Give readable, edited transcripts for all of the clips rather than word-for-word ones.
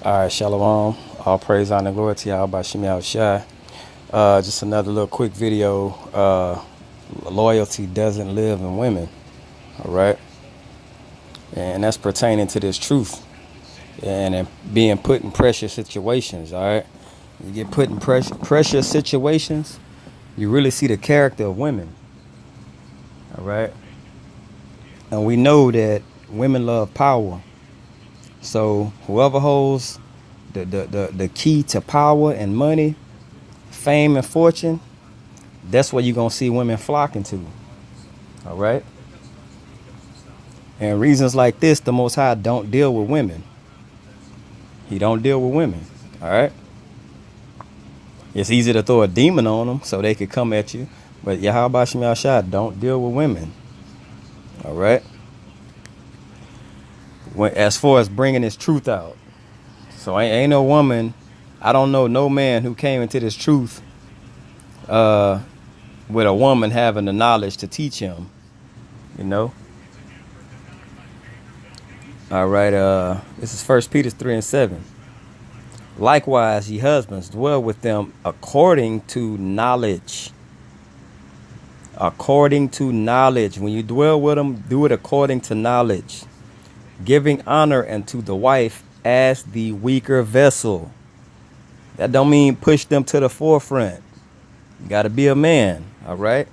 All right, Shalom. All praise, honor, glory to y'all by Shemi Shai. Just another little quick video. Loyalty doesn't live in women. All right. And that's pertaining to this truth and being put in pressure situations. All right. You get put in pressure situations, you really see the character of women. All right. And we know that women love power. So whoever holds the key to power and money, fame and fortune, that's what you're going to see women flocking to. All right. And reasons like this, the Most High don't deal with women. He don't deal with women. All right. It's easy to throw a demon on them so they could come at you. But Yahweh Shem Yahshua don't deal with women. All right. As far as bringing this truth out. So ain't no woman, I don't know no man who came into this truth with a woman having the knowledge to teach him. You know. All right. This is 1 Peter 3:7. Likewise, ye husbands, dwell with them according to knowledge. According to knowledge. When you dwell with them, do it according to knowledge. Giving honor unto the wife as the weaker vessel. That don't mean push them to the forefront. You got to be a man, all right?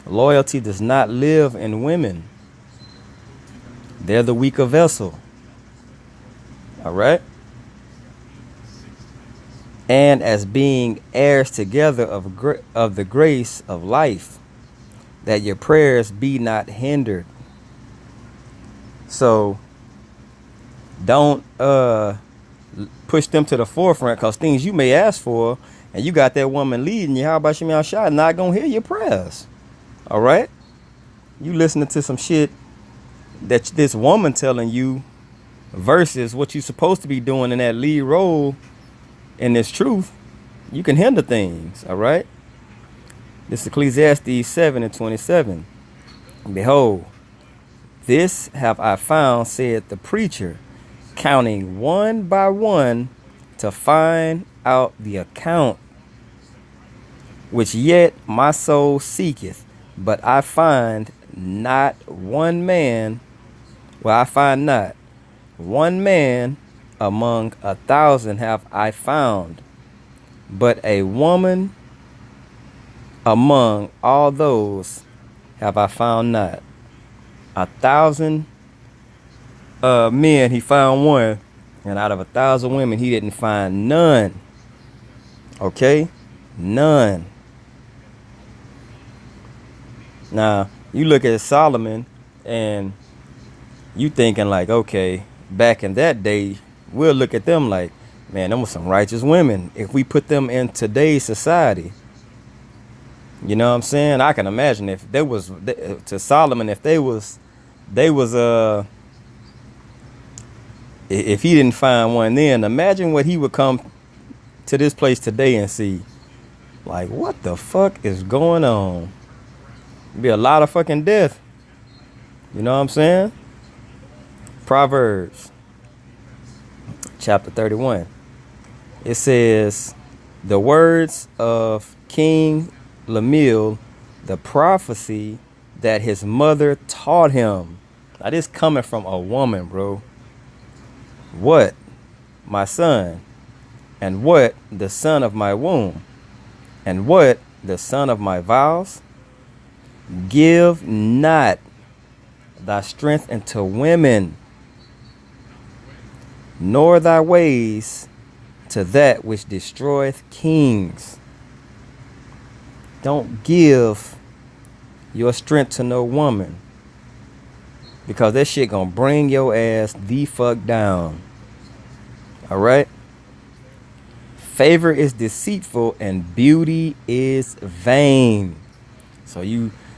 Loyalty does not live in women. They're the weaker vessel, all right? And as being heirs together of the grace of life, that your prayers be not hindered. So don't push them to the forefront, because things you may ask for and you got that woman leading you, how about Shemi Shai not gonna hear your prayers? All right. You listening to some shit that this woman telling you versus what you supposed to be doing in that lead role in this truth, you can hinder things. All right. This is Ecclesiastes 7:27. Behold, this have I found, said the preacher, counting one by one to find out the account, which yet my soul seeketh, but I find not one man. Well, I find not one man among 1,000 have I found, but a woman among all those have I found not. 1,000 men, he found one, and out of 1,000 women, he didn't find none. Okay, none. Now you look at Solomon, and you thinking like, okay, back in that day, we'll look at them like, man, them were some righteous women. If we put them in today's society, you know what I'm saying? I can imagine if there was to Solomon, if if he didn't find one then, imagine what he would come to this place today and see. Like, what the fuck is going on? Be a lot of fucking death. You know what I'm saying? Proverbs chapter 31. It says, the words of King Lemuel, the prophecy that his mother taught him. Now this coming from a woman, bro. What, my son? And what, the son of my womb? And what, the son of my vows? Give not thy strength unto women, nor thy ways to that which destroyeth kings. Don't give your strength to no woman, because that shit gonna bring your ass the fuck down. All right. Favor is deceitful and beauty is vain. So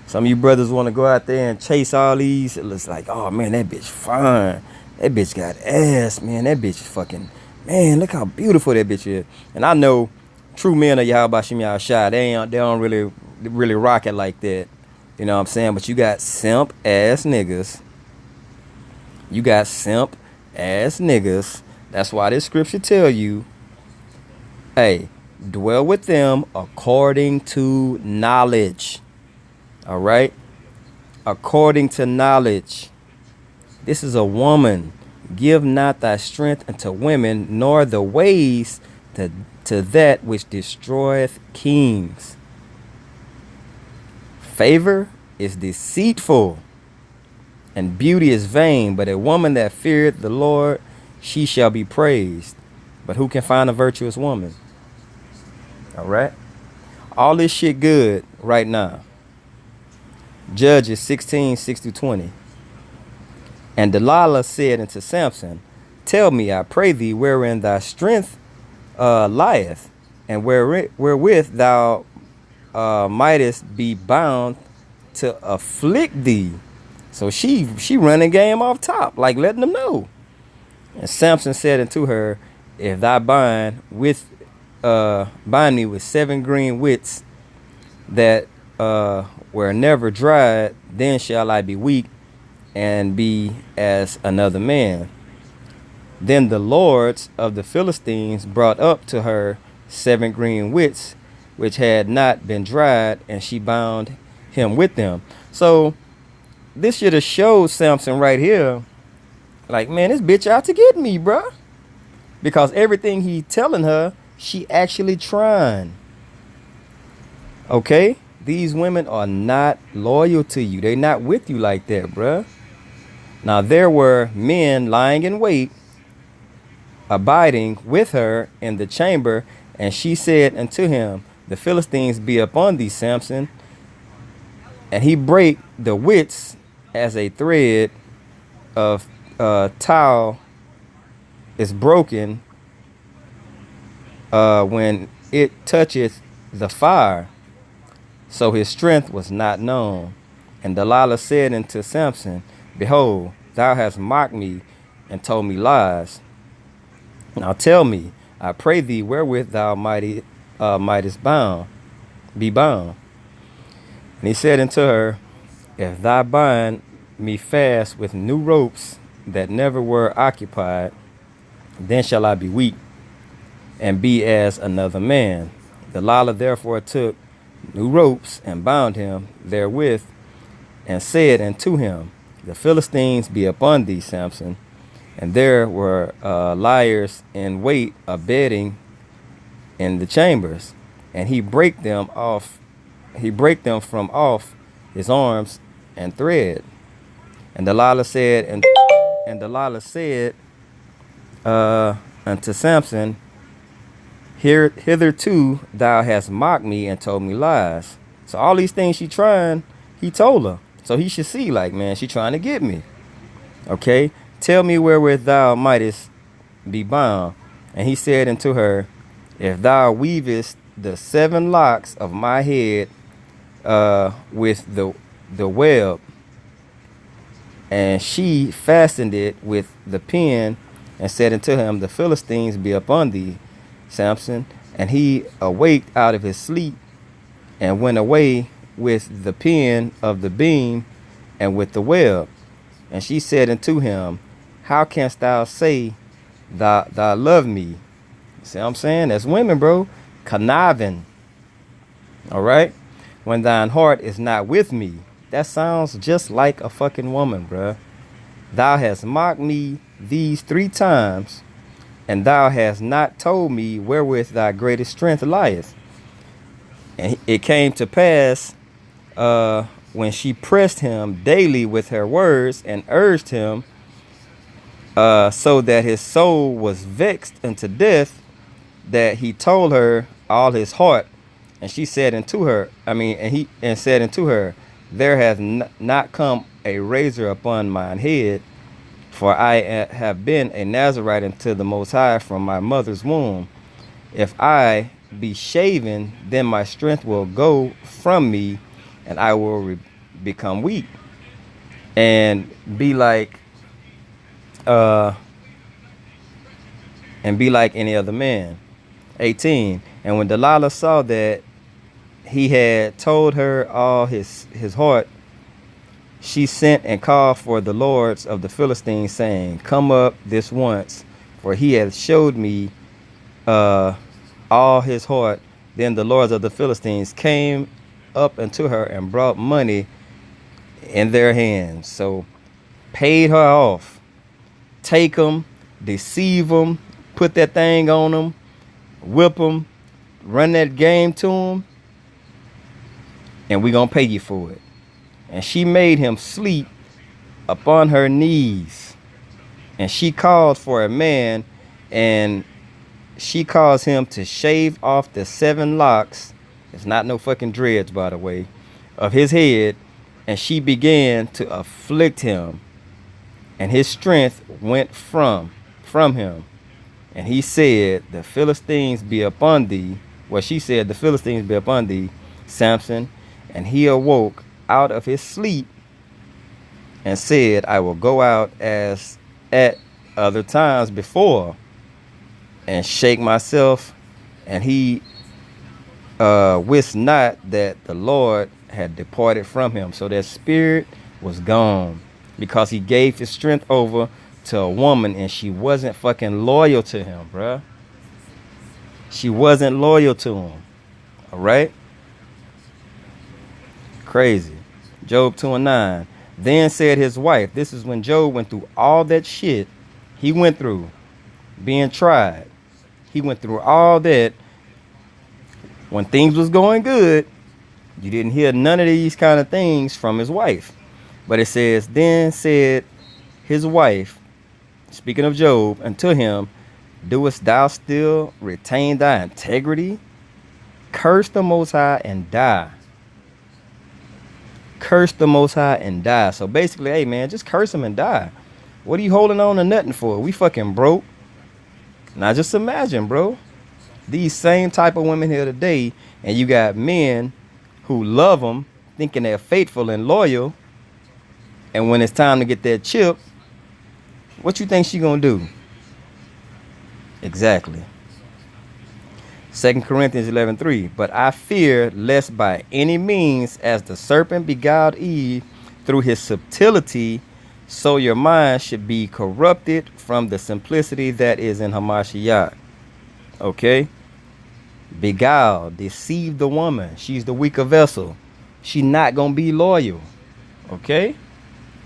some of you brothers want to go out there and chase all these. It looks like, oh man, that bitch fine. That bitch got ass, man. That bitch fucking, man, look how beautiful that bitch is. And I know true men of Yahweh Shem Yahshua, they don't really rock it like that. You know what I'm saying? But you got simp ass niggas. You got simp ass niggas That's why this scripture tell you, hey, dwell with them according to knowledge. All right? According to knowledge. This is a woman. Give not thy strength unto women, nor the ways to that which destroyeth kings. Favor is deceitful, and beauty is vain, but a woman that feareth the Lord, she shall be praised. But who can find a virtuous woman? All right? All this shit good right now. Judges 16:6-20. And Delilah said unto Samson, tell me, I pray thee, wherein thy strength lieth, and wherewith thou mightest be bound to afflict thee. So she running game off top, like letting them know. And Samson said unto her, if thou bind me with 7 green withs that were never dried, then shall I be weak and be as another man. Then the lords of the Philistines brought up to her 7 green withs, which had not been dried, and she bound him with them. So this should have showed Samson right here, like, man, this bitch out to get me, bruh. Because everything he telling her, she actually trying. Okay? These women are not loyal to you. They're not with you like that, bruh. Now there were men lying in wait, abiding with her in the chamber, and she said unto him, the Philistines be upon thee, Samson. And he brake the withs as a thread of towel is broken when it toucheth the fire. So his strength was not known. And Delilah said unto Samson, behold, thou hast mocked me and told me lies. Now tell me, I pray thee, wherewith thou mightest be bound. And he said unto her, if thou bind me fast with new ropes that never were occupied, then shall I be weak and be as another man. Delilah therefore took new ropes and bound him therewith, and said unto him, the Philistines be upon thee, Samson. And there were liars in wait abetting in the chambers, and he brake them from off his arms and thread. And Delilah said unto Samson, hitherto thou hast mocked me and told me lies. So all these things she trying, he told her. So he should see, like, man, she trying to get me. Okay? Tell me wherewith thou mightest be bound. And he said unto her, if thou weavest the 7 locks of my head with the web. And she fastened it with the pin, and said unto him, the Philistines be upon thee, Samson. And he awaked out of his sleep, and went away with the pin of the beam and with the web. And she said unto him, how canst thou say thou love me? See what I'm saying? That's women, bro. Conniving. All right? When thine heart is not with me. That sounds just like a fucking woman, bruh. Thou hast mocked me these 3 times, and thou hast not told me wherewith thy greatest strength lieth. And it came to pass, when she pressed him daily with her words, and urged him, so that his soul was vexed unto death, that he told her all his heart. And she said unto her, said unto her, there hath not come a razor upon mine head, for I have been a Nazarite unto the Most High from my mother's womb. If I be shaven, then my strength will go from me, and I will become weak, and be like any other man. 18. And when Delilah saw that he had told her all his heart, she sent and called for the lords of the Philistines, saying, come up this once for he hath showed me all his heart. Then the lords of the Philistines came up unto her and brought money in their hands. So paid her off. Take them, deceive them, put that thing on them, whip them, run that game to them, and we gonna pay you for it. And she made him sleep upon her knees. And she called for a man, and she caused him to shave off the 7 locks, it's not no fucking dreads, by the way, of his head, and she began to afflict him, and his strength went from him. And he said, the Philistines be upon thee. Well, she said, the Philistines be upon thee, Samson. And he awoke out of his sleep and said, I will go out as at other times before and shake myself. And he wist not that the Lord had departed from him. So that spirit was gone because he gave his strength over to a woman, and she wasn't fucking loyal to him, bruh. She wasn't loyal to him. All right? Crazy. Job 2:9. Then said his wife, this is when Job went through all that shit he went through, being tried. He went through all that. When things was going good, you didn't hear none of these kind of things from his wife. But it says, then said his wife, speaking of Job, unto him, doest thou still retain thy integrity? Curse the Most High and die. Curse the Most High and die. So basically, hey man, just curse him and die. What are you holding on to nothing for? We fucking broke. Now just imagine, bro. These same type of women here today, and you got men who love them, thinking they're faithful and loyal, and when it's time to get that chip, what you think she gonna do? Exactly. 2 Corinthians 11:3. But I fear lest by any means, as the serpent beguiled Eve through his subtlety, so your mind should be corrupted from the simplicity that is in Hamashiach. Okay? Beguile, deceive the woman. She's the weaker vessel. She's not going to be loyal. Okay?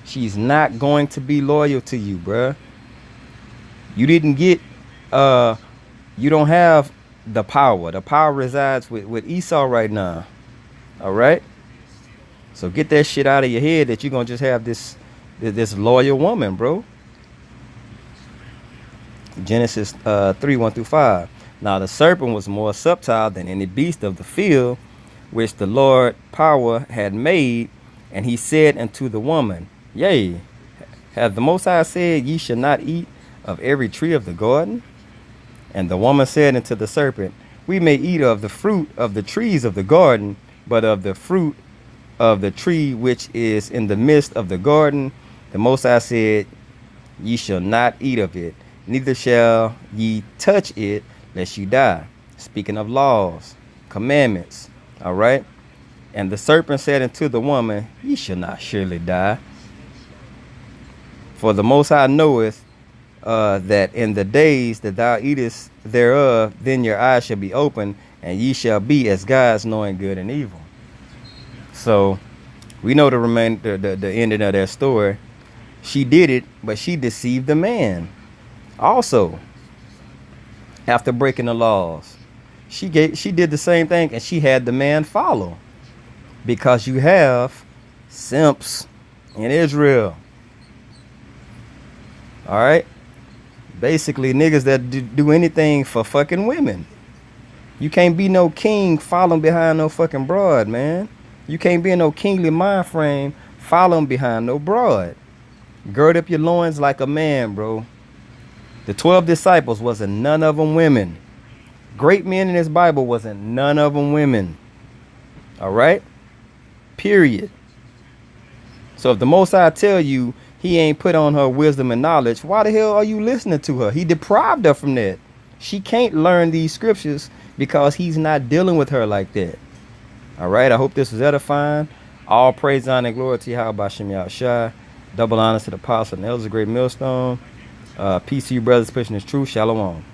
She's not going to be loyal to you, bruh. You didn't get, you don't have the power. The power resides with Esau right now. All right? So get that shit out of your head that you're going to just have this loyal woman, bro. Genesis 3:1-5. Now the serpent was more subtle than any beast of the field, which the Lord power had made. And he said unto the woman, Yea, hath the Most High said, Ye shall not eat of every tree of the garden? And the woman said unto the serpent, We may eat of the fruit of the trees of the garden, but of the fruit of the tree which is in the midst of the garden, the Most High said, Ye shall not eat of it, neither shall ye touch it, lest you die. Speaking of laws, commandments. All right. And the serpent said unto the woman, Ye shall not surely die. For the Most High knoweth that in the days that thou eatest thereof, then your eyes shall be open, and ye shall be as gods, knowing good and evil. So we know the ending of that story. She did it, but she deceived the man. Also, after breaking the laws, she did the same thing, and she had the man follow. Because you have simps in Israel. All right? Basically, niggas that do anything for fucking women. You can't be no king following behind no fucking broad, man. You can't be in no kingly mind frame following behind no broad. Gird up your loins like a man, bro. The 12 disciples wasn't none of them women. Great men in this Bible wasn't none of them women. All right? Period. So if the Most High tell you he ain't put on her wisdom and knowledge, why the hell are you listening to her? He deprived her from that. She can't learn these scriptures because he's not dealing with her like that. All right, I hope this was edifying. All praise, honor, and glory to Yahweh Shem Yahushua. Double honors to the apostle and elders of Great Millstone. Peace to you brothers pushing this truth. Shalom.